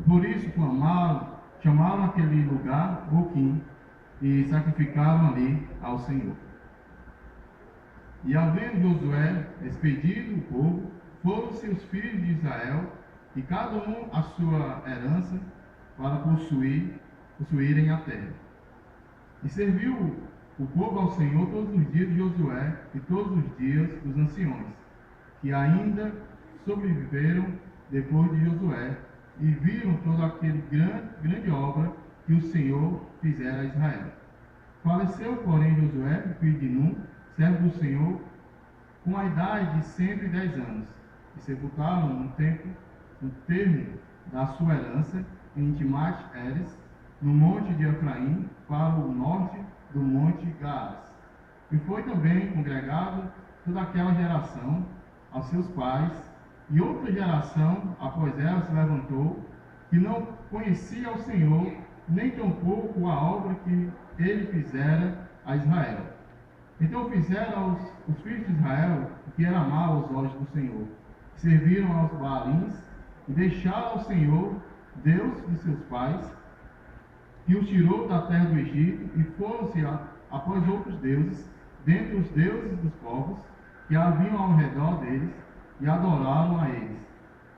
Por isso chamaram aquele lugar Boquim e sacrificaram ali ao Senhor. E havendo Josué expedido o povo, foram-se os filhos de Israel, e cada um a sua herança, para possuírem a terra. E serviu o povo ao Senhor todos os dias de Josué e todos os dias dos anciões, que ainda sobreviveram depois de Josué, e viram toda aquela grande obra que o Senhor fizera a Israel. Faleceu, porém, Josué, filho de Nun, servo do Senhor, com a idade de 110 anos, e sepultaram no termo da sua herança, em Timate-Heres, no monte de Efraim, para o norte do monte Gaás. E foi também congregado toda aquela geração aos seus pais, e outra geração após ela se levantou, que não conhecia o Senhor, nem tampouco a obra que ele fizera a Israel. Então fizeram os filhos de Israel o que era mal aos olhos do Senhor. Serviram aos Baalins e deixaram ao Senhor, Deus de seus pais, que os tirou da terra do Egito, e foram-se após outros deuses, dentre os deuses dos povos que haviam ao redor deles, e adoraram a eles,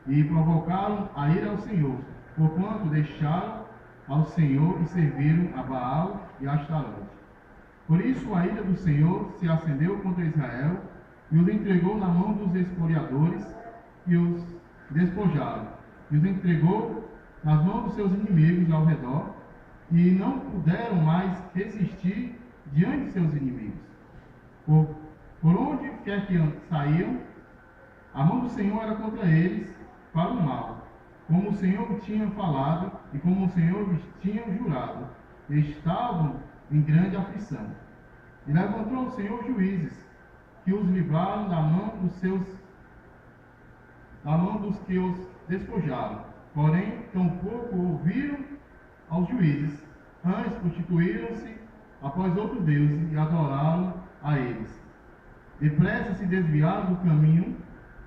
e provocaram a ira ao Senhor, porquanto deixaram ao Senhor e serviram a Baal e a Astarote. Por isso a ira do Senhor se acendeu contra Israel, e os entregou na mão dos espoliadores, e os despojaram, e os entregou nas mãos dos seus inimigos ao redor, e não puderam mais resistir diante de seus inimigos. Por onde quer que saíam, a mão do Senhor era contra eles para o mal, como o Senhor tinha falado e como o Senhor lhes tinha jurado. Estavam em grande aflição. E levantou o Senhor juízes, que os livraram da mão dos que os despojaram. Porém, tampouco ouviram aos juízes, antes constituíram-se após outros deuses e adoraram a eles. Depressa se desviaram do caminho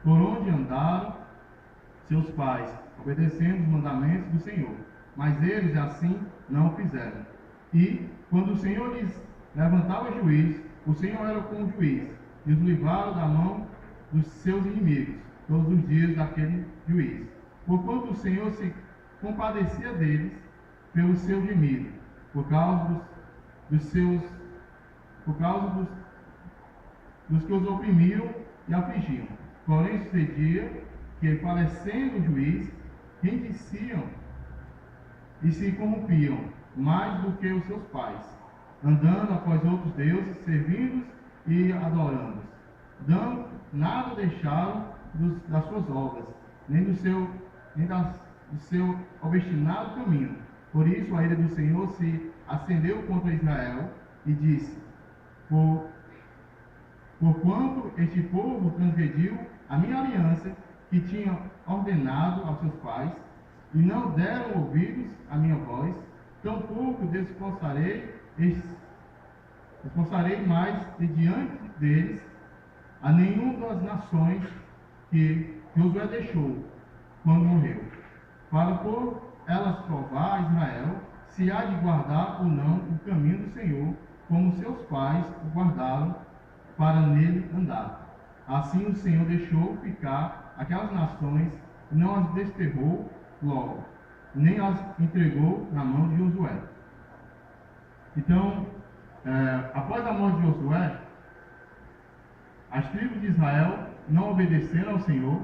por onde andaram seus pais, obedecendo os mandamentos do Senhor. Mas eles assim não o fizeram. E, quando o Senhor lhes levantava juiz, o Senhor era com o juiz, e os livraram da mão dos seus inimigos, todos os dias daquele juiz. Porquanto o Senhor se compadecia deles pelo seu gemido, por causa dos que os oprimiam e afligiam. Porém sucedia que, falecendo o juiz, rendiciam e se corrompiam mais do que os seus pais, andando após outros deuses, servindo-os e adorando-os. Nada deixaram das suas obras, nem do seu obstinado caminho. Por isso a ira do Senhor se acendeu contra Israel e disse: Porquanto este povo transgrediu a minha aliança, que tinha ordenado aos seus pais, e não deram ouvidos à minha voz, tampouco desposarei mais de diante deles a nenhuma das nações que Josué deixou quando morreu, para por elas provar a Israel se há de guardar ou não o caminho do Senhor, como seus pais o guardaram para nele andar. Assim o Senhor deixou ficar aquelas nações e não as desterrou logo, nem as entregou na mão de Josué. Então, após a morte de Josué, as tribos de Israel não obedeceram ao Senhor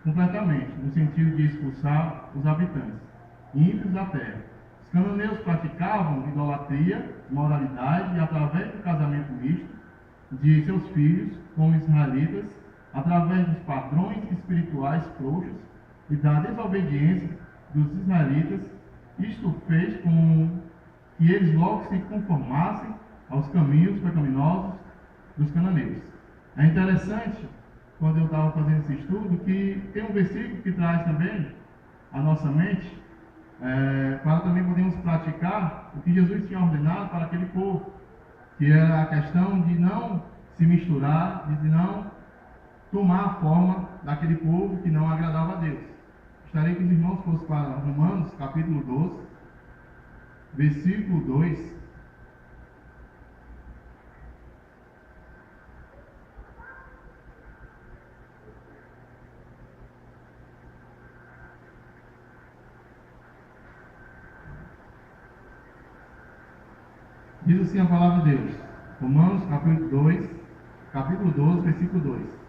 completamente, no sentido de expulsar os habitantes ímpios da terra. Os cananeus praticavam idolatria, moralidade, e através do casamento misto de seus filhos com os israelitas, através dos padrões espirituais frouxos e da desobediência dos israelitas, isto fez com que eles logo se conformassem aos caminhos pecaminosos dos cananeus. É interessante, quando eu estava fazendo esse estudo, que tem um versículo que traz também a nossa mente, para também podermos praticar o que Jesus tinha ordenado para aquele povo, que era a questão de não se misturar, de não tomar a forma daquele povo que não agradava a Deus. gostaria que os irmãos fossem para Romanos, capítulo 12, versículo 2. Diz assim a palavra de Deus, Romanos capítulo 12, versículo 2.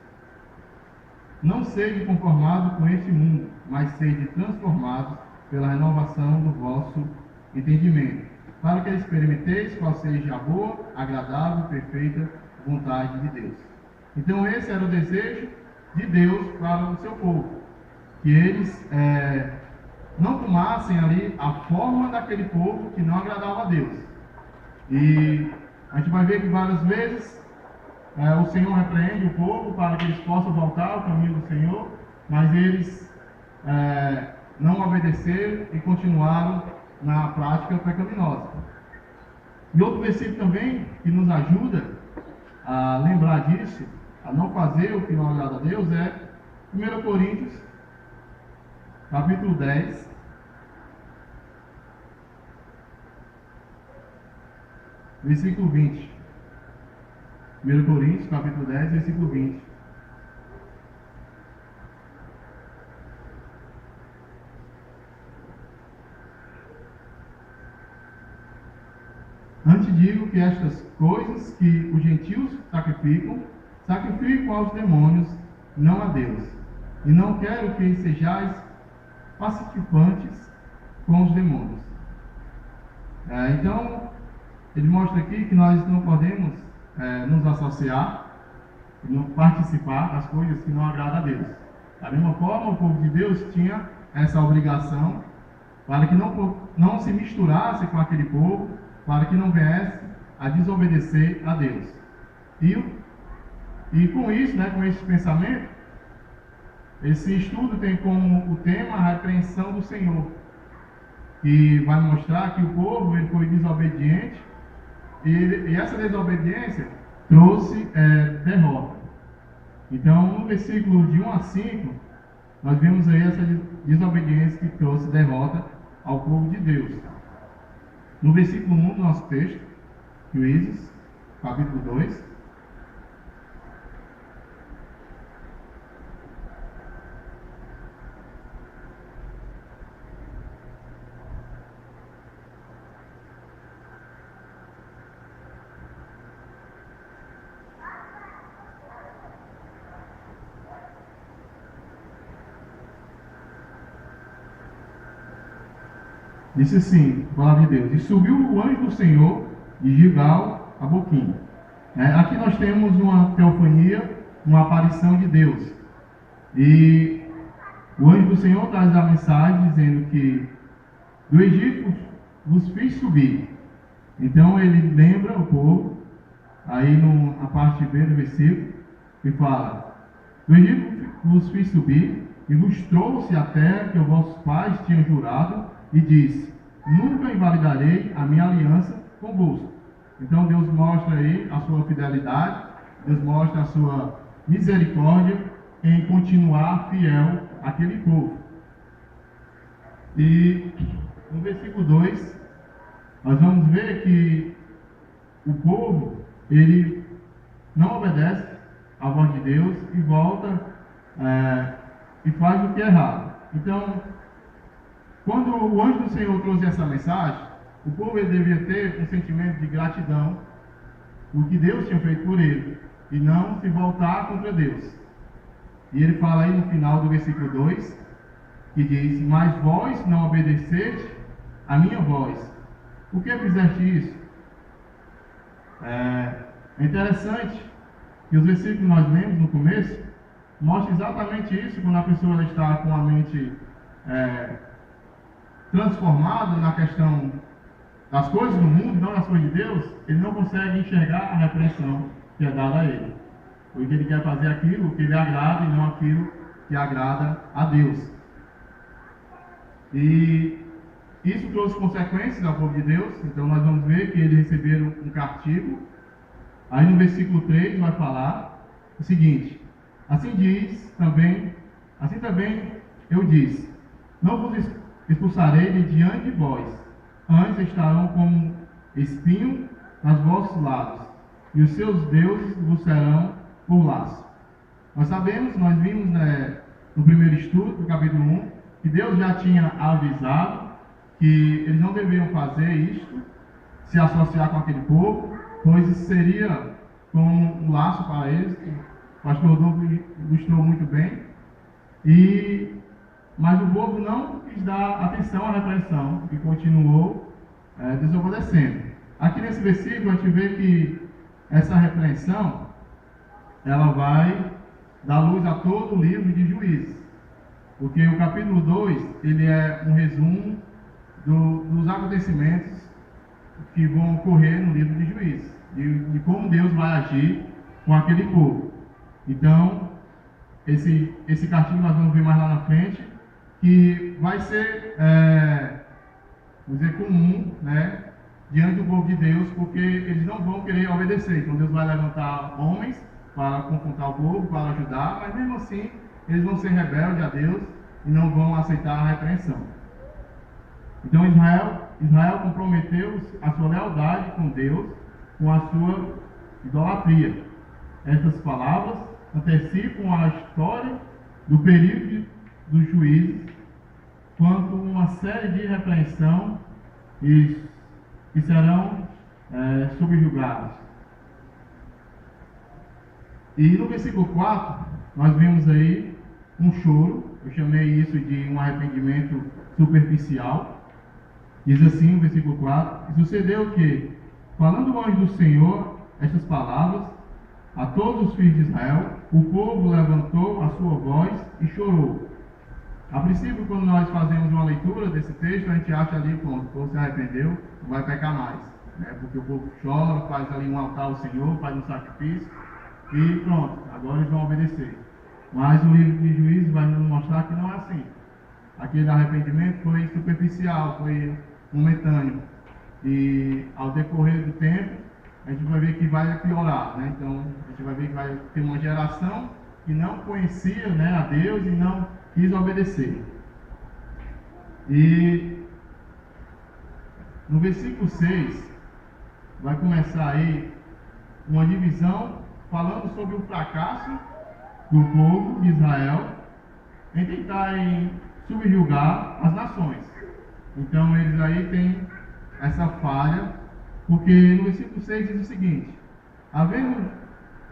Não sede conformado com este mundo, mas sede transformados pela renovação do vosso entendimento, para que experimenteis qual seja a boa, agradável e perfeita vontade de Deus. Então esse era o desejo de Deus para o seu povo, que eles não tomassem ali a forma daquele povo que não agradava a Deus. E a gente vai ver que várias vezes o Senhor repreende o povo para que eles possam voltar ao caminho do Senhor, mas eles não obedeceram e continuaram na prática pecaminosa. E outro versículo também que nos ajuda a lembrar disso, a não fazer o que não agrada a Deus, é 1 Coríntios, capítulo 10, versículo 20. 1 Coríntios, capítulo 10, versículo 20. Antes digo que estas coisas que os gentios sacrificam aos demônios, não a Deus. E não quero que sejais participantes com os demônios. Então, ele mostra aqui que nós não podemos nos associar e não participar das coisas que não agradam a Deus. Da mesma forma, o povo de Deus tinha essa obrigação para que não se misturasse com aquele povo, para que não viesse a desobedecer a Deus. E com isso, com esse pensamento, esse estudo tem como o tema a repreensão do Senhor, que vai mostrar que o povo ele foi desobediente e essa desobediência trouxe derrota. Então, no versículo de 1 a 5, nós vemos aí essa desobediência que trouxe derrota ao povo de Deus. No versículo 1 do nosso texto, Juízes, capítulo 2, disse assim, a palavra de Deus: e subiu o anjo do Senhor de Gilgal a Boquim. Aqui nós temos uma teofania, uma aparição de Deus. E o anjo do Senhor traz a mensagem dizendo que do Egito vos fiz subir. Então ele lembra o povo, aí na parte B do versículo, que fala: do Egito vos fiz subir e vos trouxe a terra que os vossos pais tinham jurado, e disse: nunca invalidarei a minha aliança convosco. Então Deus mostra aí a sua fidelidade, Deus mostra a sua misericórdia em continuar fiel àquele povo. E no versículo 2, nós vamos ver que o povo, ele não obedece à voz de Deus e volta e faz o que é errado. Então, quando o anjo do Senhor trouxe essa mensagem, o povo ele devia ter um sentimento de gratidão por que Deus tinha feito por ele, e não se voltar contra Deus. E ele fala aí no final do versículo 2, que diz: mas vós não obedeceste a minha voz. Por que fizeste isso? É interessante que os versículos que nós lemos no começo mostram exatamente isso, quando a pessoa está com a mente transformado na questão das coisas do mundo, não das coisas de Deus, ele não consegue enxergar a repreensão que é dada a ele. Porque ele quer fazer aquilo que lhe agrada e não aquilo que agrada a Deus. E isso trouxe consequências ao povo de Deus. Então nós vamos ver que eles receberam um castigo. Aí no versículo 3 vai falar o seguinte: assim também eu disse: Não vos expulsarei de diante de vós, antes estarão como espinho nas vossos lados, e os seus deuses vos serão por laço. Nós sabemos, nós vimos no primeiro estudo, do capítulo 1, que Deus já tinha avisado que eles não deveriam fazer isto, se associar com aquele povo, pois isso seria como um laço para eles, que o pastor Rodolfo ilustrou muito bem. Mas o povo não quis dar atenção à repreensão e continuou desobedecendo. Aqui nesse versículo a gente vê que essa repreensão ela vai dar luz a todo o livro de Juízes, porque o capítulo 2 ele é um resumo dos acontecimentos que vão ocorrer no livro de Juízes, de como Deus vai agir com aquele povo. Então, esse castigo nós vamos ver mais lá na frente, que vai ser, vamos dizer, comum, né, diante do povo de Deus, porque eles não vão querer obedecer. Então Deus vai levantar homens para confrontar o povo, para ajudar, mas mesmo assim eles vão ser rebeldes a Deus e não vão aceitar a repreensão. Então Israel comprometeu a sua lealdade com Deus com a sua idolatria. Essas palavras antecipam a história do período dos juízes, quanto uma série de repreensão que serão subjugados. E no versículo 4, nós vemos aí um choro. Eu chamei isso de um arrependimento superficial. Diz assim o versículo 4: E sucedeu que, falando o anjo do Senhor estas palavras a todos os filhos de Israel, o povo levantou a sua voz e chorou. A princípio, quando nós fazemos uma leitura desse texto, a gente acha ali, pronto, o povo se arrependeu, não vai pecar mais, né? Porque o povo chora, faz ali um altar ao Senhor, faz um sacrifício e pronto, agora eles vão obedecer. Mas o livro de Juízes vai nos mostrar que não é assim. Aquele arrependimento foi superficial, foi momentâneo, e ao decorrer do tempo a gente vai ver que vai piorar, né? Então a gente vai ver que vai ter uma geração que não conhecia, né, a Deus e não quis obedecer. E no versículo 6 vai começar aí uma divisão falando sobre o fracasso do povo de Israel em tentarem subjugar as nações. Então eles aí têm essa falha, porque no versículo 6 diz o seguinte: havendo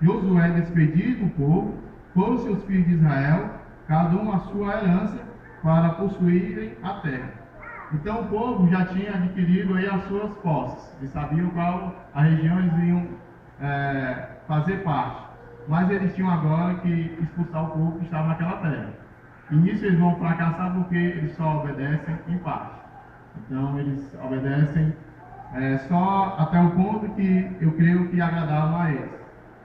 Josué despedido o povo, foram seus filhos de Israel, cada um a sua herança, para possuírem a terra. Então o povo já tinha adquirido aí as suas posses, eles sabiam qual a região eles iam fazer parte, mas eles tinham agora que expulsar o povo que estava naquela terra. E nisso eles vão fracassar porque eles só obedecem em parte. Então eles obedecem só até o ponto que eu creio que agradavam a eles.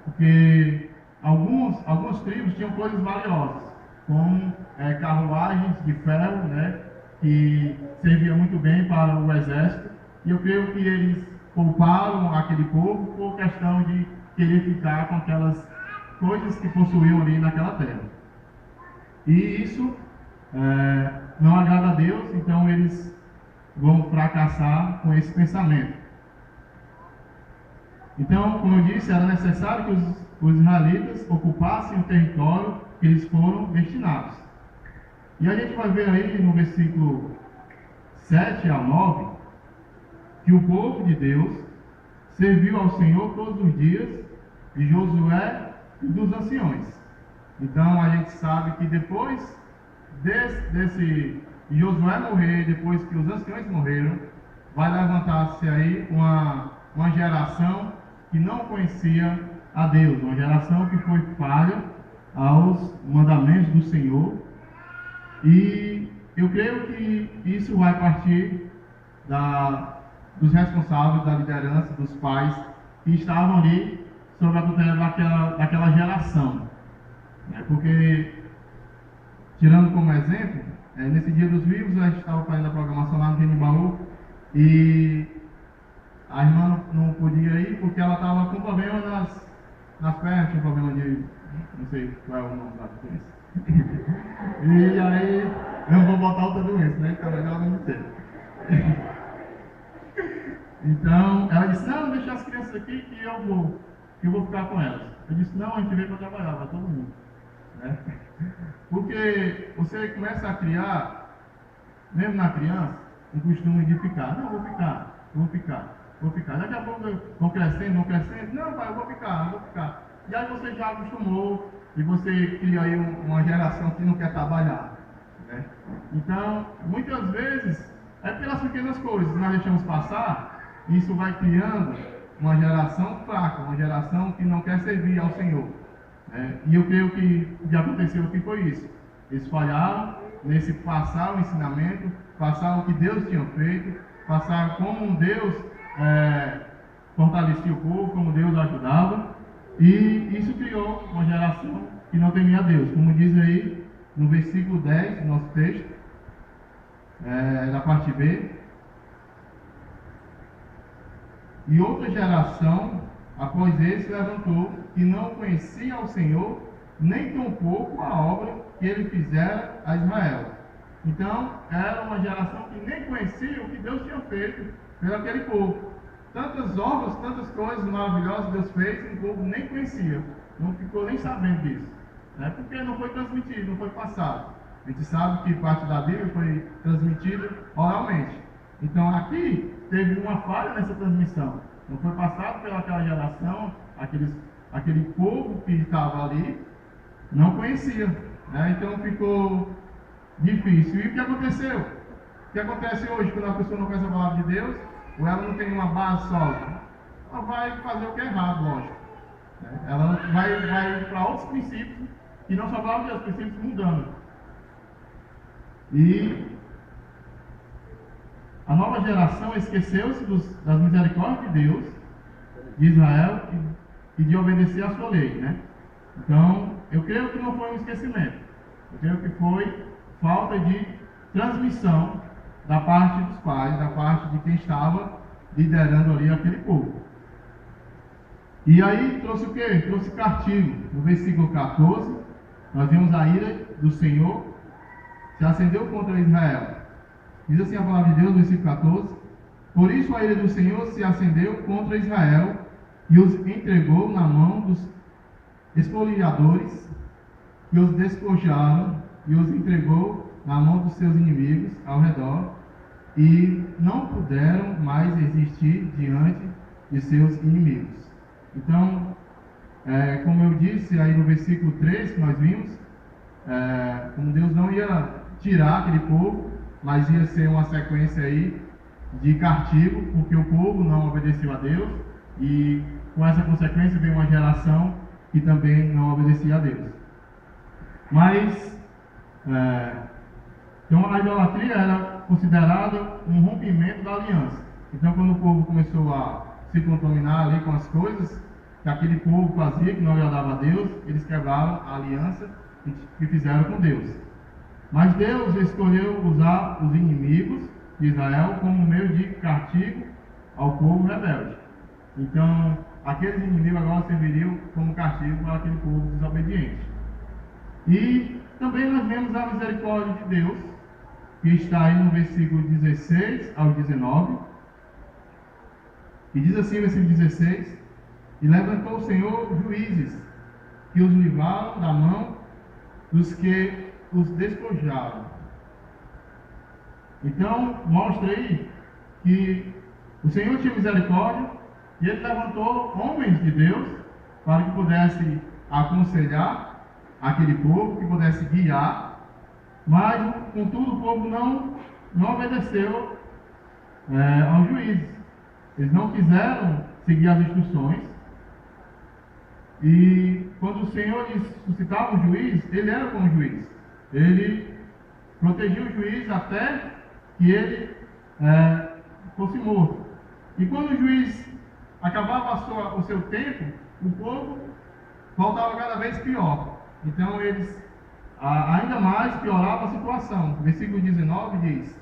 Porque algumas tribos tinham coisas valiosas, como carruagens de ferro, né, que serviam muito bem para o exército. E eu creio que eles pouparam aquele povo por questão de querer ficar com aquelas coisas que possuíam ali naquela terra. E isso não agrada a Deus, então eles vão fracassar com esse pensamento. Então, como eu disse, era necessário que os israelitas ocupassem o território que eles foram destinados. E a gente vai ver aí no versículo 7 ao 9, que o povo de Deus serviu ao Senhor todos os dias de Josué e dos anciões. Então a gente sabe que depois de Josué morrer, depois que os anciões morreram, vai levantar-se aí uma geração que não conhecia a Deus, uma geração que foi falha aos mandamentos do Senhor. E eu creio que isso vai partir dos responsáveis da liderança, dos pais que estavam ali sob a tutela daquela geração. Porque, tirando como exemplo, nesse Dia dos Vivos, a gente estava fazendo a programação lá no Tinibaú e a irmã não podia ir porque ela estava com problema nas pernas, tinha problema Não sei qual é o nome da doença. E aí, eu não vou botar outra doença, né? Então melhor não dizer. Então, ela disse, não, deixa as crianças aqui que eu vou ficar com elas. Eu disse, não, a gente veio para trabalhar, para todo mundo. Né? Porque você começa a criar, mesmo na criança, um costume de ficar. Não, vou ficar. Daqui a pouco eu vou crescendo. Não, pai, eu vou ficar. E aí você já acostumou e você cria aí uma geração que não quer trabalhar. Né? Então, muitas vezes, é pelas pequenas coisas que nós deixamos passar, isso vai criando uma geração fraca, uma geração que não quer servir ao Senhor. E eu creio que o que aconteceu aqui foi isso. Eles falharam nesse passar o ensinamento, passar o que Deus tinha feito, passar como Deus fortalecia o povo, como Deus ajudava, e isso criou uma geração que não temia a Deus, como diz aí no versículo 10 do nosso texto, da parte B. E outra geração, após esse, levantou, que não conhecia ao Senhor, nem tampouco a obra que ele fizera a Israel. Então, era uma geração que nem conhecia o que Deus tinha feito pelo aquele povo. Tantas obras, tantas coisas maravilhosas que Deus fez, o povo nem conhecia, não ficou nem sabendo disso. Porque não foi transmitido, não foi passado. A gente sabe que parte da Bíblia foi transmitida oralmente. Então, aqui teve uma falha nessa transmissão. Não foi passado pelaquela geração, aquele povo que estava ali, não conhecia. Então, ficou difícil. E o que aconteceu? O que acontece hoje quando a pessoa não conhece a palavra de Deus, ou ela não tem uma base sólida? Ela vai fazer o que é errado, lógico. Ela vai para outros princípios, e não só a palavra de Deus, princípios mudando. E a nova geração esqueceu-se das misericórdias de Deus, de Israel, e de obedecer a sua lei. Então, eu creio que não foi um esquecimento. Eu creio que foi falta de transmissão da parte dos pais, da parte de quem estava liderando ali aquele povo. E aí trouxe o quê? Trouxe castigo. No versículo 14, nós vemos a ira do Senhor se acendeu contra Israel. Diz assim a palavra de Deus, versículo 14: por isso a ira do Senhor se acendeu contra Israel e os entregou na mão dos espoliadores, que os despojaram e os entregou na mão dos seus inimigos ao redor, e não puderam mais resistir diante de seus inimigos. Então, como eu disse aí no versículo 3 que nós vimos, como Deus não ia tirar aquele povo, mas ia ser uma sequência aí de castigo, porque o povo não obedeceu a Deus, e com essa consequência veio uma geração que também não obedecia a Deus. Mas, então a idolatria era considerada um rompimento da aliança. Então, quando o povo começou a se contaminar ali com as coisas que aquele povo fazia, que não agradava a Deus, eles quebraram a aliança que fizeram com Deus. Mas Deus escolheu usar os inimigos de Israel como meio de castigo ao povo rebelde. Então, aqueles inimigos agora serviriam como castigo para aquele povo desobediente. E também nós vemos a misericórdia de Deus, que está aí no versículo 16 ao 19. E diz assim, versículo 16: e levantou o Senhor juízes, que os livraram da mão dos que os despojaram. Então, mostra aí que o Senhor tinha misericórdia, e Ele levantou homens de Deus para que pudesse aconselhar aquele povo, que pudesse guiar, mas, contudo, o povo não obedeceu aos juízes. Eles não quiseram seguir as instruções. E quando o Senhor lhes suscitava um juiz, ele era como juiz. Ele protegia o juiz até que ele fosse morto. E quando o juiz acabava o seu tempo, o povo voltava cada vez pior. Então eles ainda mais pioravam a situação. O versículo 19 diz: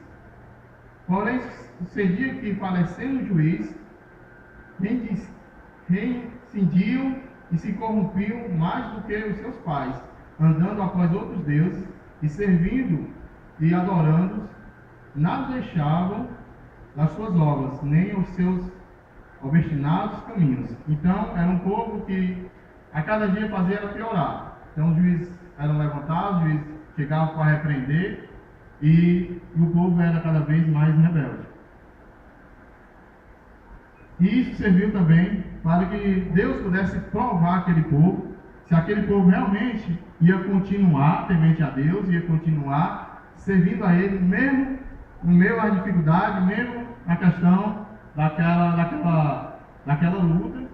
porém sucedia que, falecendo o juiz, rescindiam e se corrompiam mais do que os seus pais, andando após outros deuses e servindo e adorando-os, nada deixavam das suas obras, nem os seus obstinados caminhos. Então, era um povo que a cada dia fazia era piorar. Então, os juízes eram levantados, os juízes chegavam para repreender, e o povo era cada vez mais rebelde. E isso serviu também para que Deus pudesse provar aquele povo, se aquele povo realmente ia continuar temente a Deus, ia continuar servindo a Ele, mesmo no meio da dificuldade, mesmo na questão daquela luta,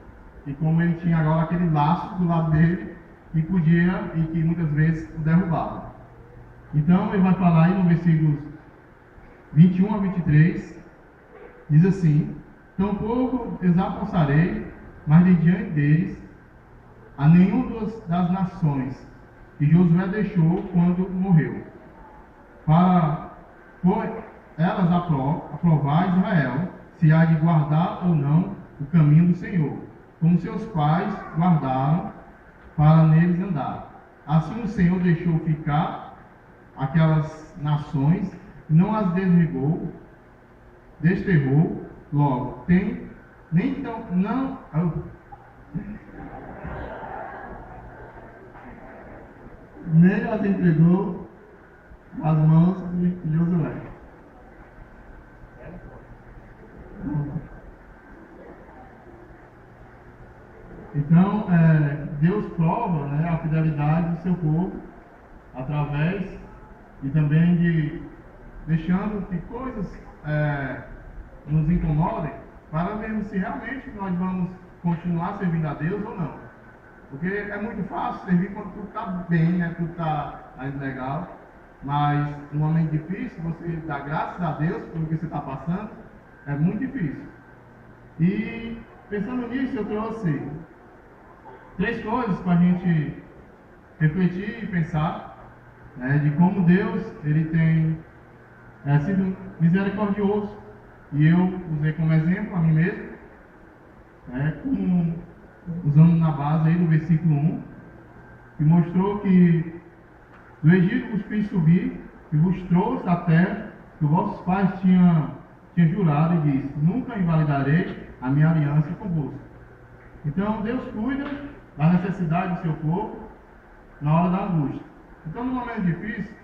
e como ele tinha agora aquele laço do lado dele, que podia e que muitas vezes o derrubava. Então ele vai falar aí no versículos 21 a 23, diz assim: tampouco desapossarei, mas de diante deles, a nenhum das nações que Josué deixou quando morreu, para por elas aprovar Israel, se há de guardar ou não o caminho do Senhor, como seus pais guardaram, para neles andar. Assim o Senhor deixou ficar aquelas nações, não as desterrou, logo, nem as entregou nas mãos de Josué. Então, Deus prova, né, a fidelidade do seu povo através e também de deixando que coisas nos incomodem, para vermos se realmente nós vamos continuar servindo a Deus ou não. Porque é muito fácil servir quando tudo está bem, né, tudo está legal, mas num momento difícil, você dá graças a Deus pelo que você está passando, é muito difícil. E pensando nisso, eu trouxe 3 coisas para a gente refletir e pensar, né, de como Deus ele tem sido misericordioso. E eu usei como exemplo a mim mesmo, usando na base aí do versículo 1, que mostrou que do Egito vos fiz subir e vos trouxe da terra que os vossos pais tinham jurado, e disse: nunca invalidarei a minha aliança convosco. Então Deus cuida da necessidade do seu povo na hora da angústia. Então, no momento difícil,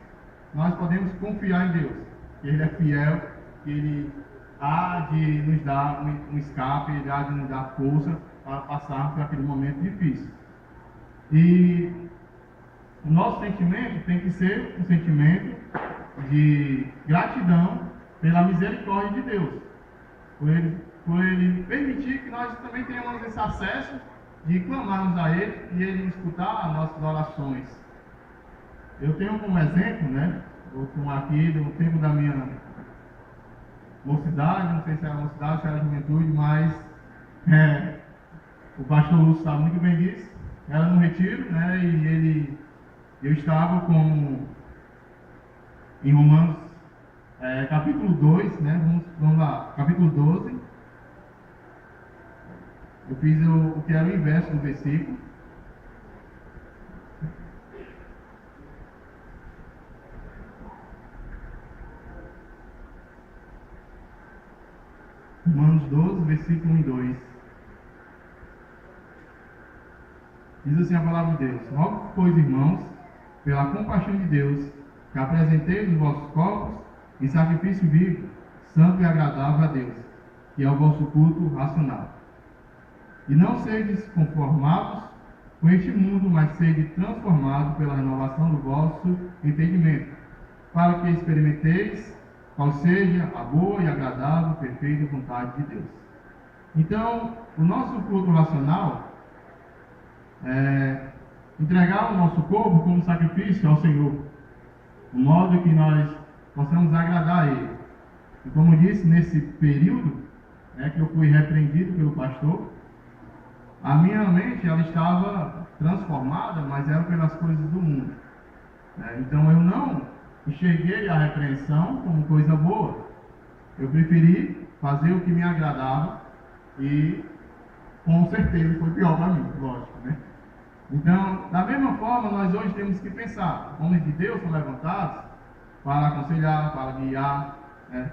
nós podemos confiar em Deus, que Ele é fiel, que Ele há de nos dar um escape, Ele há de nos dar força para passar por aquele momento difícil. E o nosso sentimento tem que ser um sentimento de gratidão pela misericórdia de Deus, por ele permitir que nós também tenhamos esse acesso de clamarmos a Ele e Ele escutar as nossas orações. Eu tenho como exemplo, né, aqui do tempo da minha mocidade, não sei se era mocidade, se era juventude, mas o pastor Lúcio sabe muito bem disso. Era no retiro, né, e eu estava em Romanos capítulo 2, né, vamos lá, capítulo 12. Eu fiz o que era o inverso do versículo. Romanos 12, versículo 1 e 2. Diz assim a palavra de Deus: rogo, pois, irmãos, pela compaixão de Deus, que apresenteis os vossos corpos em sacrifício vivo, santo e agradável a Deus, que é o vosso culto racional. E não sedes conformados com este mundo, mas sede transformados pela renovação do vosso entendimento, para que experimenteis qual seja a boa e agradável, perfeita vontade de Deus. Então, o nosso culto racional é entregar o nosso corpo como sacrifício ao Senhor, de modo que nós possamos agradar a Ele. E como disse, nesse período que eu fui repreendido pelo pastor, a minha mente ela estava transformada, mas era pelas coisas do mundo. Então eu não enxerguei a repreensão como coisa boa. Eu preferi fazer o que me agradava e com certeza foi pior para mim, lógico, né? Então, da mesma forma, nós hoje temos que pensar. Homens de Deus são levantados para aconselhar, para guiar, né?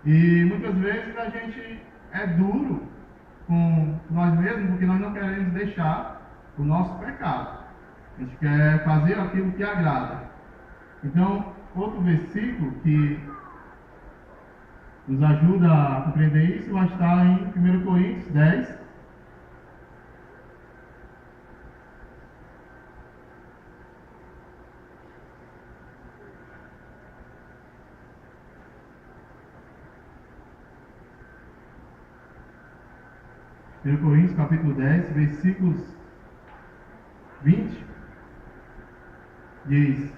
E muitas vezes a gente é duro com nós mesmos porque nós não queremos deixar o nosso pecado. A gente quer fazer aquilo que agrada. Então, outro versículo que nos ajuda a compreender isso vai estar em 1 Coríntios 10. Coríntios capítulo 10, versículos 20, diz: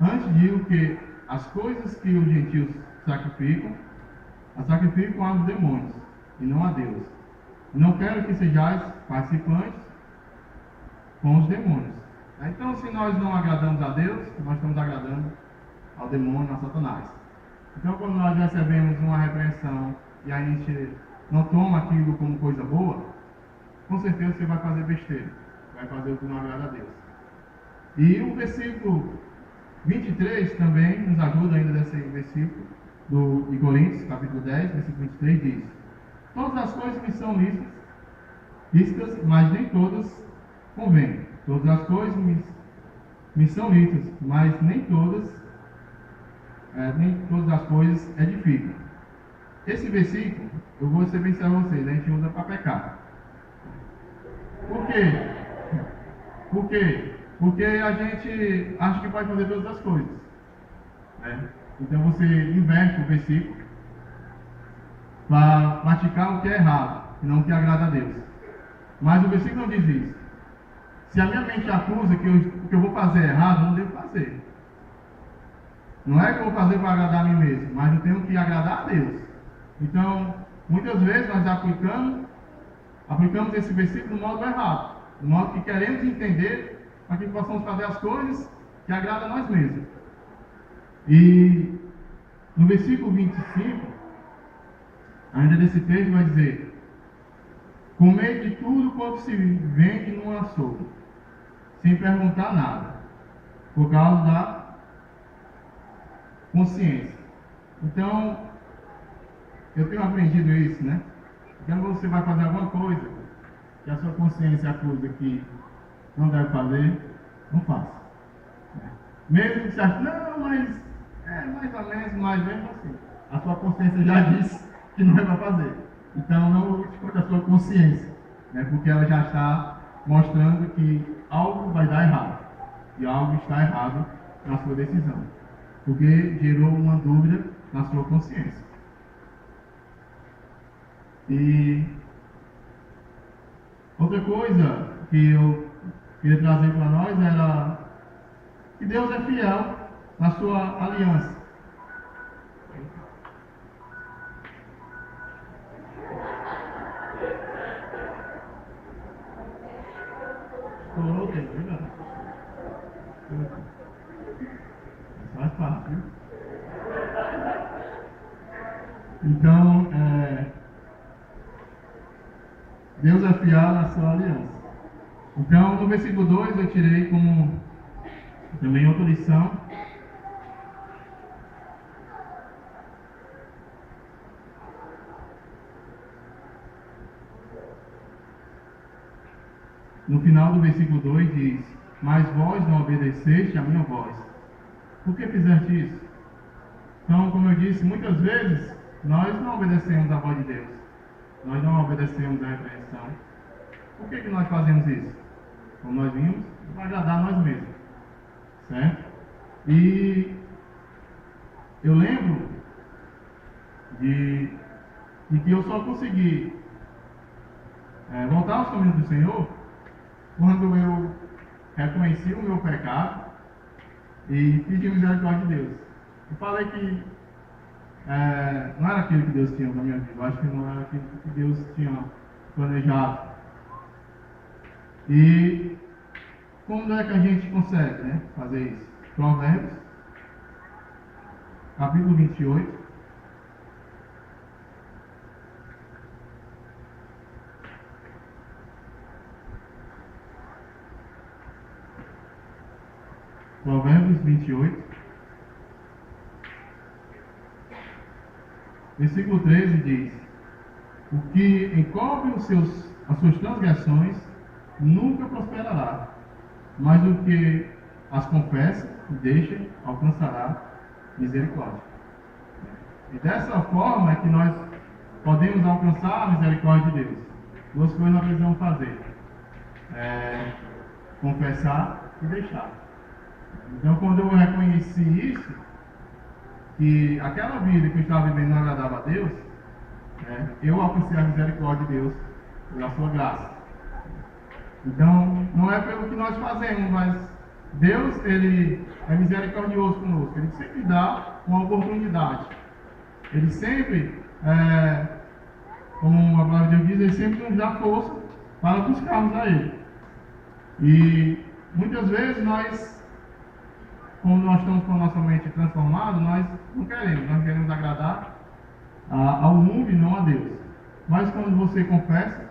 antes digo que as coisas que os gentios sacrificam, as sacrificam aos demônios, e não a Deus. Não quero que sejais participantes com os demônios. Então, se nós não agradamos a Deus, nós estamos agradando ao demônio, a Satanás. Então, quando nós recebemos uma repreensão e a gente não toma aquilo como coisa boa, com certeza você vai fazer besteira, vai fazer o que não agrada a Deus. E o versículo 23 também nos ajuda ainda desse versículo de Coríntios, capítulo 10, versículo 23, diz: todas as coisas me são lícitas, mas nem todas convêm. Todas as coisas me são lícitas, mas nem todas as coisas edificam. Esse versículo, eu vou ser bem sincero a vocês, a gente usa para pecar. Por quê? Por quê? Porque a gente acha que pode fazer todas as coisas, né? Então você inverte o versículo para praticar o que é errado, e não o que agrada a Deus. Mas o versículo não diz isso. Se a minha mente acusa que o que eu vou fazer é errado, eu não devo fazer. Não é que eu vou fazer para agradar a mim mesmo, mas eu tenho que agradar a Deus. Então, muitas vezes nós aplicamos esse versículo no modo errado, no modo que queremos entender para que possamos fazer as coisas que agradam a nós mesmos. E no versículo 25, ainda desse texto vai dizer: comei de tudo quanto se vende no açougue, sem perguntar nada, por causa da consciência. Então, eu tenho aprendido isso, né? Quando você vai fazer alguma coisa que a sua consciência acusa que não deve fazer, não faça. Mesmo que você ache, não, mas é mais ou menos, mas mesmo assim, a sua consciência já disse que não é para fazer. Então não lute contra a sua consciência, né? Porque ela já está mostrando que algo vai dar errado. E algo está errado na sua decisão. Porque gerou uma dúvida na sua consciência. E outra coisa que eu queria trazer para nós era que Deus é fiel na sua aliança. Estourou o tempo, viu, galera? Faz parte, viu? Então, Deus é fiel na sua aliança. Então, no versículo 2 eu tirei como também outra lição. No final do versículo 2 diz: mas vós não obedeceste a minha voz. Por que fizeste isso? Então, como eu disse, muitas vezes nós não obedecemos a voz de Deus. Nós não obedecemos a repreensão. Por que nós fazemos isso? Como nós vimos, para agradar a nós mesmos. Certo? E eu lembro de que eu só consegui voltar aos caminhos do Senhor quando eu reconheci o meu pecado e pedi misericórdia de Deus. Eu falei que não era aquilo que Deus tinha na minha vida. Eu acho que não era aquilo que Deus tinha planejado. E como é que a gente consegue, né, fazer isso? Provérbios, capítulo 28. Provérbios 28, versículo 13 diz: o que encobre as suas transgressões nunca prosperará, mas o que as confessa e deixa alcançará misericórdia. E dessa forma é que nós podemos alcançar a misericórdia de Deus. Duas coisas nós precisamos fazer: confessar e deixar. Então, quando eu reconheci isso, que aquela vida que eu estava vivendo não agradava a Deus, eu alcancei a misericórdia de Deus pela sua graça. Então, não é pelo que nós fazemos, mas Deus, Ele é misericordioso conosco. Ele sempre dá uma oportunidade. Ele sempre, como a palavra de Deus diz, Ele sempre nos dá força para buscarmos a Ele. E muitas vezes nós, quando nós estamos com a nossa mente transformada, nós queremos agradar ao mundo e não a Deus. Mas quando você confessa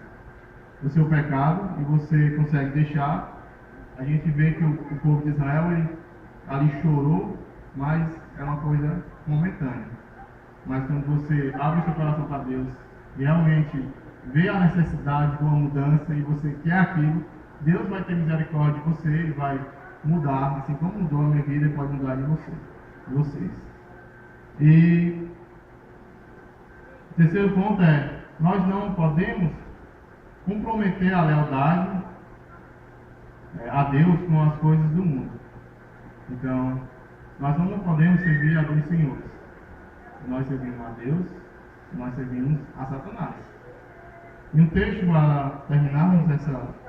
o seu pecado e você consegue deixar, a gente vê que o povo de Israel ali chorou, mas é uma coisa momentânea. Mas quando você abre o seu coração para Deus, realmente vê a necessidade de uma mudança e você quer aquilo, Deus vai ter misericórdia de você e vai mudar, assim como mudou a minha vida, Ele pode mudar de vocês. E o terceiro ponto é: nós não podemos comprometer a lealdade a Deus com as coisas do mundo. Então, nós não podemos servir a dois senhores. Nós servimos a Deus, nós servimos a Satanás. E um texto para terminarmos essa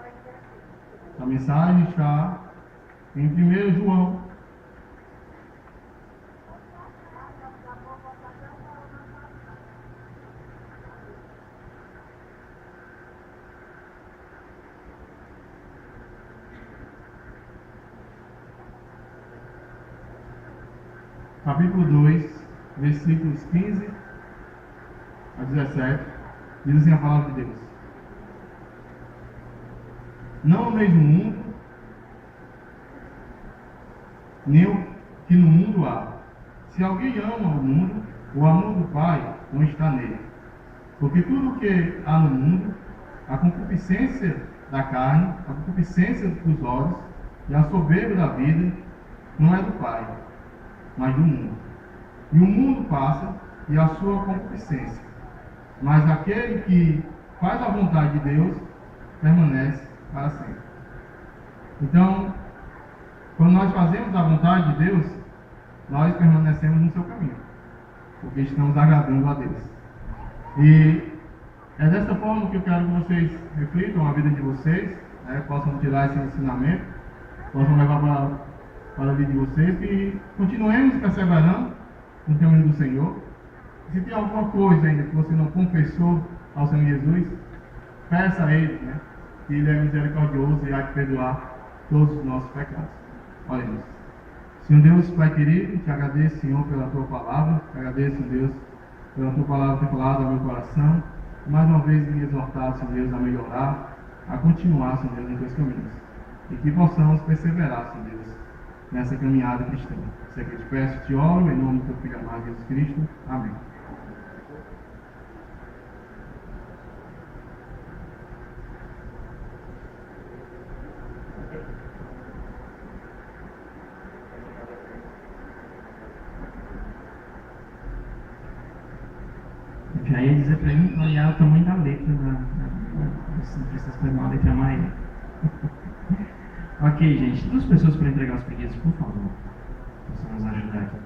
mensagem está em 1 João, capítulo 2, versículos 15 a 17, diz assim a palavra de Deus: não ameis o mundo, nem o que no mundo há. Se alguém ama o mundo, o amor do Pai não está nele. Porque tudo o que há no mundo, a concupiscência da carne, a concupiscência dos olhos e a soberba da vida, não é do Pai, mas do mundo. E o mundo passa e a sua concupiscência, mas aquele que faz a vontade de Deus permanece para sempre. Então, quando nós fazemos a vontade de Deus, nós permanecemos no seu caminho, porque estamos agradando a Deus. E é dessa forma que eu quero que vocês reflitam a vida de vocês, possam tirar esse ensinamento, possam levar para a vida de vocês e continuemos perseverando no caminho do Senhor. Se tem alguma coisa ainda que você não confessou ao Senhor Jesus, peça a Ele, que Ele é misericordioso e há de perdoar todos os nossos pecados. Oremos. Senhor Deus, Pai querido, te agradeço, Senhor, pela Tua palavra, te agradeço, Deus, pela Tua palavra ter falado ao meu coração, mais uma vez me exortar, Senhor Deus, a melhorar, a continuar, Senhor Deus, em Teus caminhos, e que possamos perseverar, Senhor Deus, nessa caminhada cristã. Isso aqui eu te peço, te oro, em nome do Teu Filho amado, Jesus Cristo. Amém. Já ia dizer para mim olhar o tamanho da letra do Simplista Espanhol, a letra maior. Ok, gente, duas pessoas para entregar os pedidos, por favor. Possam nos ajudar aqui.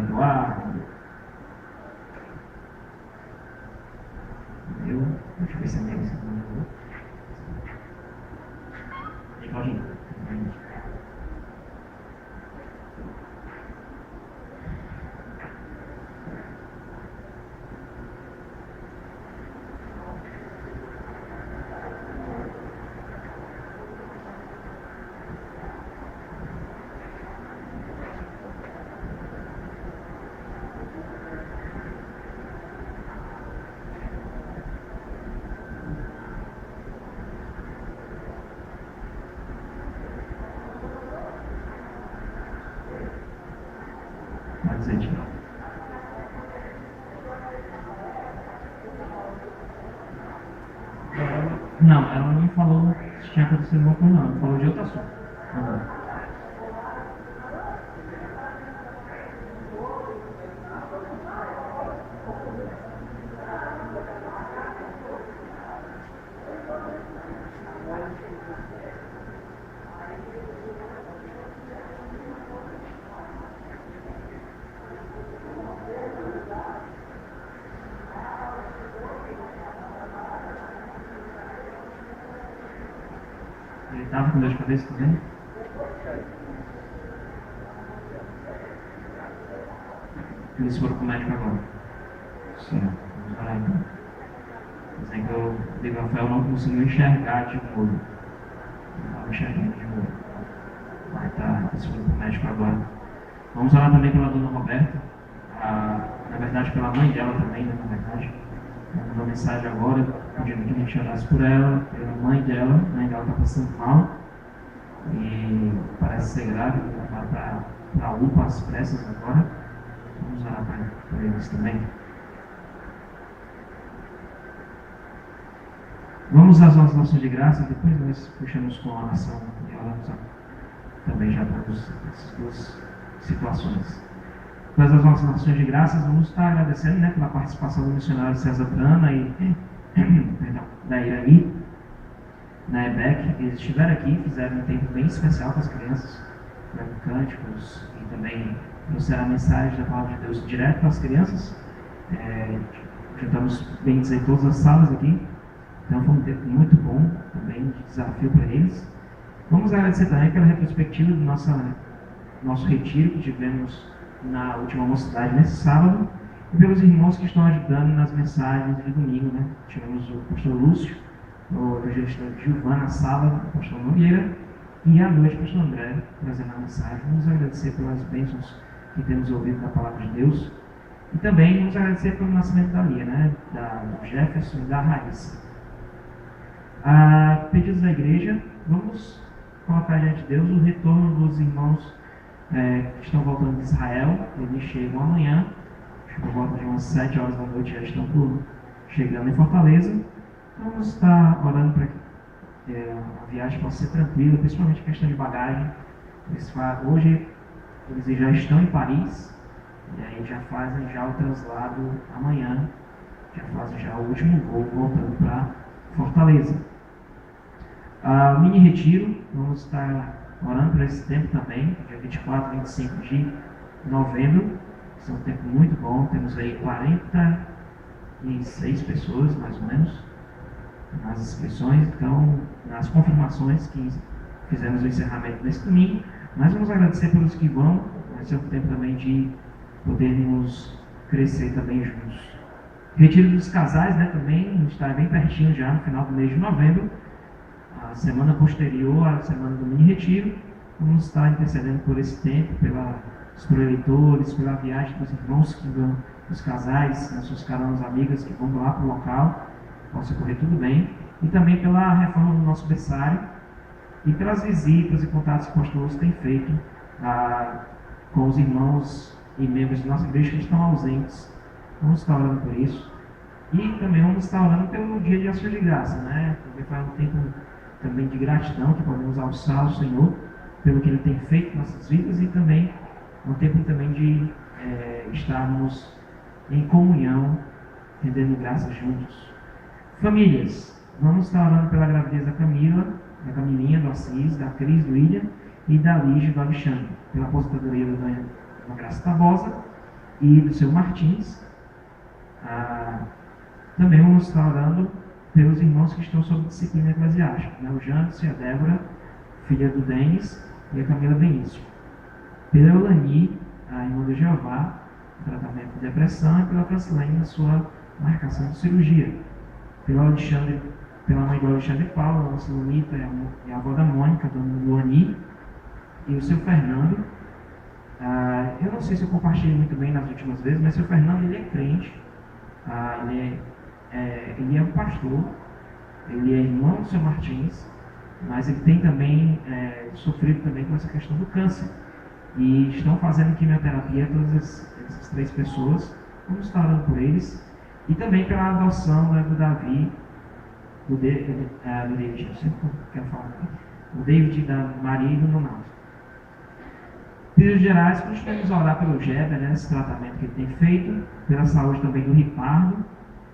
Eduardo. Deixa eu ver se é meu. E Claudinho. dizer. Não, ela não falou se tinha acontecido alguma coisa, não. Ela falou de outro assunto. Ele estava com dor de cabeça também? Eles foram com o médico agora. Sim. Vamos orar então. Dizem que o David Rafael não conseguiu enxergar de novo. Não estava enxergando de novo. Vai estar, eles foram com o médico agora. Vamos orar também pela dona Roberta. Na verdade, pela mãe dela também, né, na verdade. Ela mandou uma mensagem agora, pedindo que a gente orasse por ela, pela mãe dela. A mãe dela está passando mal. E parece ser grave, vai para a UPA às pressas agora. Vamos orar por eles também. Vamos às nossas ações de graça, depois nós puxamos com a oração e oramos também já para essas duas situações. Depois das nossas ações de graças, vamos estar agradecendo, né, pela participação do missionário César Trana e da Irani, na EBEC. Eles estiveram aqui, fizeram um tempo bem especial com as crianças, dando cânticos e também trouxeram a mensagem da palavra de Deus direto para as crianças. Juntamos, bem dizer, todas as salas aqui. Então foi um tempo muito bom, também de desafio para eles. Vamos agradecer também pela retrospectiva do nosso retiro que tivemos na última mocidade nesse sábado e pelos irmãos que estão ajudando nas mensagens de domingo, né? Tivemos o pastor Lúcio, o gestor Gilvan na sala, o pastor Nogueira e à noite o pastor André trazendo a mensagem. Vamos agradecer pelas bênçãos que temos ouvido da palavra de Deus e também vamos agradecer pelo nascimento da Lia, né? Do Jefferson e da Raíssa. Pedidos da igreja, vamos colocar diante de Deus o retorno dos irmãos que estão voltando de Israel. Eles chegam amanhã, por volta de umas 7 horas da noite, já estão chegando em Fortaleza. Vamos estar orando para que a viagem possa ser tranquila, principalmente a questão de bagagem. Hoje eles já estão em Paris, e aí já fazem já o translado amanhã, já fazem já o último voo voltando para Fortaleza. Mini retiro, vamos estar orando por esse tempo também, dia 24 e 25 de novembro. Esse é um tempo muito bom, temos aí 46 pessoas, mais ou menos, nas inscrições, então, nas confirmações que fizemos o encerramento nesse domingo. Mas vamos agradecer pelos que vão, vai ser um tempo também de podermos crescer também juntos. Retiro dos casais, né, também está bem pertinho já, no final do mês de novembro. A semana posterior à semana do mini retiro, vamos estar intercedendo por esse tempo, pelos eleitores, pela viagem dos irmãos que vão, dos casais, nas suas caronas amigas que vão lá para o local, possa correr tudo bem, e também pela reforma do nosso berçário e pelas visitas e contatos que o pastor Lúcio tem feito com os irmãos e membros da nossa igreja que estão ausentes. Vamos estar orando por isso. E também vamos estar orando pelo dia de ação de graça, né? Porque faz um tempo também de gratidão que podemos alçar ao Senhor pelo que Ele tem feito em nossas vidas e também um tempo também de estarmos em comunhão, rendendo graças juntos. Famílias, vamos estar orando pela gravidez da Camila, da Camilinha, do Assis, da Cris, do William e da Lígia, do Alexandre, pela aposentadoria da Dona Graça Tabosa e do seu Martins. Também vamos estar orando pelos irmãos que estão sob disciplina eclesiástica, né? O Jantes e a Débora, filha do Denis, e a Camila Benício. Pela Eulani, a irmã do Jeová, tratamento de depressão, e pela Francilene, na sua marcação de cirurgia. Pelo Alexandre, pela mãe do Alexandre Paulo, a nossa Lunita e a avó da Mônica, dona Luani, e o seu Fernando. Eu não sei se eu compartilhei muito bem nas últimas vezes, mas o seu Fernando, ele é crente, ele é um pastor, ele é irmão do seu Martins, mas ele tem também sofrido também com essa questão do câncer. e estão fazendo quimioterapia, todas essas 3 pessoas. Vamos estar orando por eles. E também pela adoção, né, do Davi, do David, não sei como quero falar aqui, o David, da Maria e do Ronaldo. Pedidos gerais, continuamos a orar pelo Geber, né, esse tratamento que ele tem feito, pela saúde também do Ricardo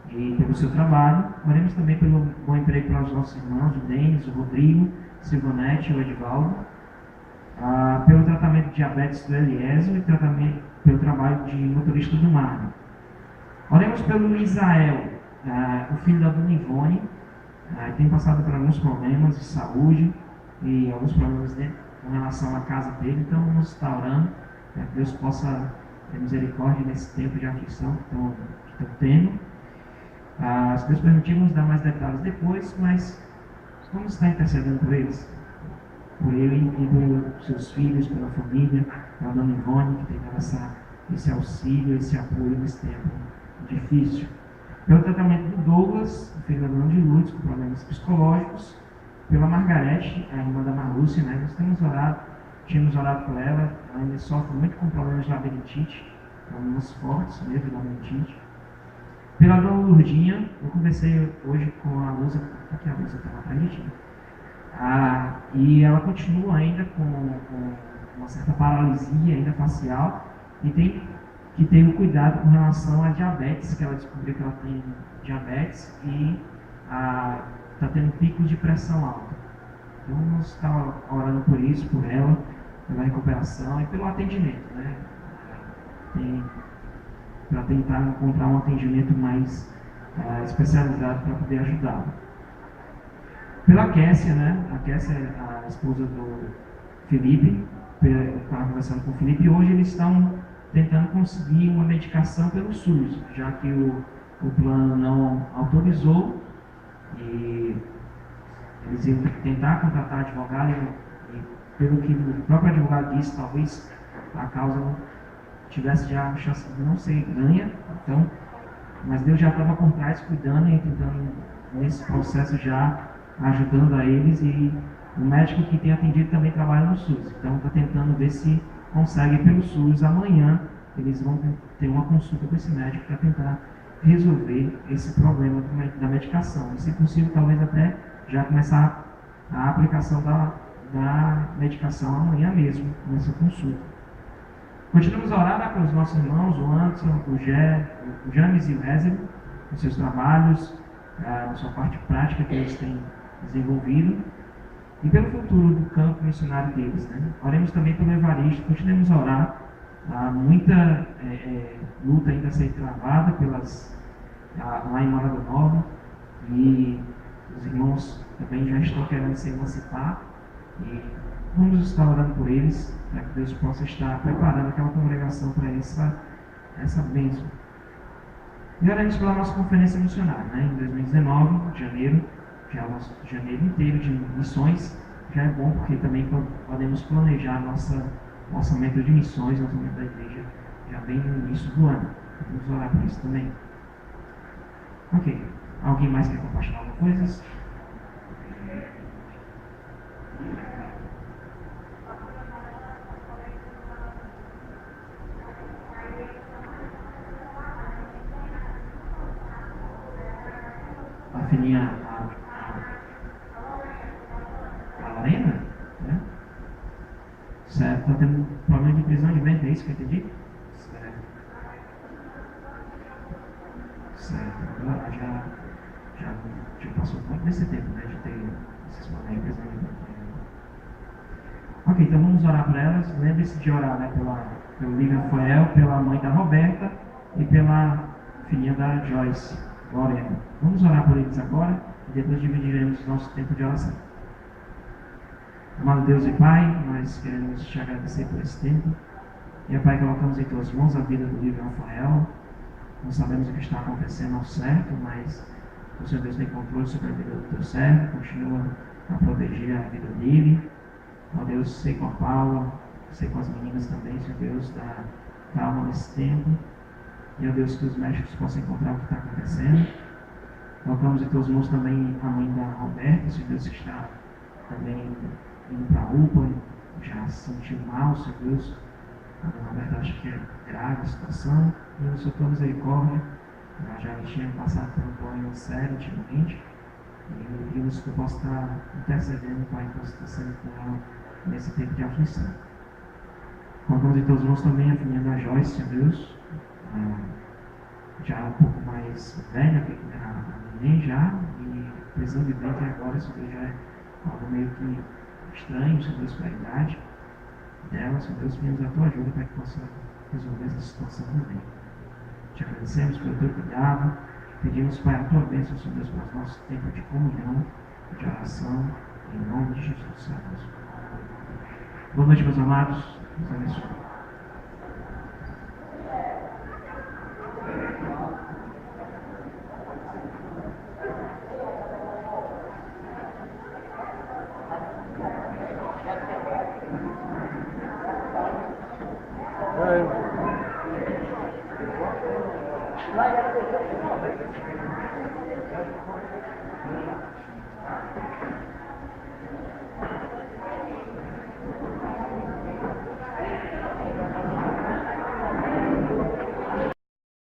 e pelo seu trabalho. Oremos também pelo bom emprego para os nossos irmãos, o Denis, o Rodrigo, o Silvanete e o Edivaldo. Pelo tratamento de diabetes do Eliezer e pelo trabalho de motorista do Marlon. Oremos pelo Israel, o filho da Dona Ivone, tem passado por alguns problemas de saúde e alguns problemas com relação à casa dele, então vamos estar orando para que Deus possa ter misericórdia nesse tempo de aflição que estão tendo. Se Deus permitir, vamos dar mais detalhes depois, mas vamos estar intercedendo por eles, por ele e pelos seus filhos, pela família, pela Dona Ivone, que tem dado esse auxílio, esse apoio nesse tempo difícil. Pelo tratamento do Douglas, filho da Dona de Lourdes, com problemas psicológicos. Pela Margarete, a irmã da Marlúcia, né? Nós tínhamos orado por ela. Ela ainda sofre muito com problemas de labirintite, problemas fortes mesmo de labirintite. Pela Dona Lourdinha, eu conversei hoje com a Lusa, aqui a Lusa está lá para a gente, e ela continua ainda com uma certa paralisia ainda facial e tem que ter um cuidado com relação à diabetes, que ela descobriu que ela tem diabetes e está tendo picos de pressão alta. Então vamos estar orando por isso, por ela, pela recuperação e pelo atendimento, né? Para tentar encontrar um atendimento mais especializado para poder ajudá-la. Pela Kessia, né? A Kessia é a esposa do Felipe, eu estava conversando com o Felipe, e hoje eles estão tentando conseguir uma medicação pelo SUS, já que o plano não autorizou, e eles iam tentar contratar advogado, e pelo que o próprio advogado disse, talvez a causa não tivesse já chance de não ser ganha, então, mas Deus já estava por trás cuidando e tentando nesse processo já ajudando a eles, e o médico que tem atendido também trabalha no SUS, então está tentando ver se consegue pelo SUS. Amanhã eles vão ter uma consulta com esse médico para tentar resolver esse problema da medicação, e se possível talvez até já começar a aplicação da medicação amanhã mesmo, nessa consulta. Continuamos a orar pelos nossos irmãos, o Anderson, o James e o Wesley, nos seus trabalhos, na sua parte prática que eles têm desenvolvido, e pelo futuro do campo missionário deles, né? Oremos também pelo Evaristo, continuemos a orar. Há muita luta ainda a ser travada lá em Morada Nova, e os irmãos também já estão querendo se emancipar, e vamos estar orando por eles, para que Deus possa estar preparando aquela congregação para essa bênção. E oremos pela nossa conferência missionária, né? Em 2019, de janeiro, já é o nosso janeiro inteiro de missões, já é bom porque também podemos planejar nosso orçamento de missões, nosso orçamento da igreja, já bem no início do ano. Vamos orar por isso também. Ok. Alguém mais quer compartilhar alguma coisa? A filhinha, a Lorena, né? Certo, está tendo problema de prisão de ventre, é isso que eu entendi? Certo, agora já passou muito desse tempo, né? De ter esses problemas de prisão de ventre. Ok, então vamos orar por elas. Lembre-se de orar, né, pelo Lívia Rafael, pela mãe da Roberta e pela filhinha da Joyce, Lorena. Vamos orar por eles agora e depois dividiremos o nosso tempo de oração. Amado Deus e Pai, nós queremos te agradecer por esse tempo. E, Pai, colocamos em tuas mãos a vida do Lívia Rafael. Não sabemos o que está acontecendo ao certo, mas o Senhor Deus tem controle sobre a vida do teu servo, continua a proteger a vida dele. Ó Deus, sei com a Paula, sei com as meninas também, Senhor Deus, dá calma nesse tempo. E, ó Deus, que os médicos possam encontrar o que está acontecendo. Colocamos em tuas mãos também a mãe da Roberta, Senhor Deus, que está também indo para a UPA, já se sentiu mal, Senhor Deus. Na verdade, acho que é grave a situação, e no seu plano misericórdia, nós já tínhamos passado por um problema sério ultimamente, e pedimos que eu possa estar intercedendo, Pai, que você está sendo com ela nesse tempo de aflição. Colocamos em teus mãos também a filhinha da Joyce, Senhor Deus, já um pouco mais velha, a neném já, e precisando de bem até agora, Senhor Deus, já é algo meio que estranho, Senhor Deus, para a idade dela, Senhor Deus, pedimos a tua ajuda para que possa resolver essa situação também. Te agradecemos pelo teu cuidado, pedimos, Pai, a tua bênção, Senhor Deus, para o nosso tempo de comunhão, de oração, em nome de Jesus, Senhor Deus. Boa noite, meus amados, Deus abençoe.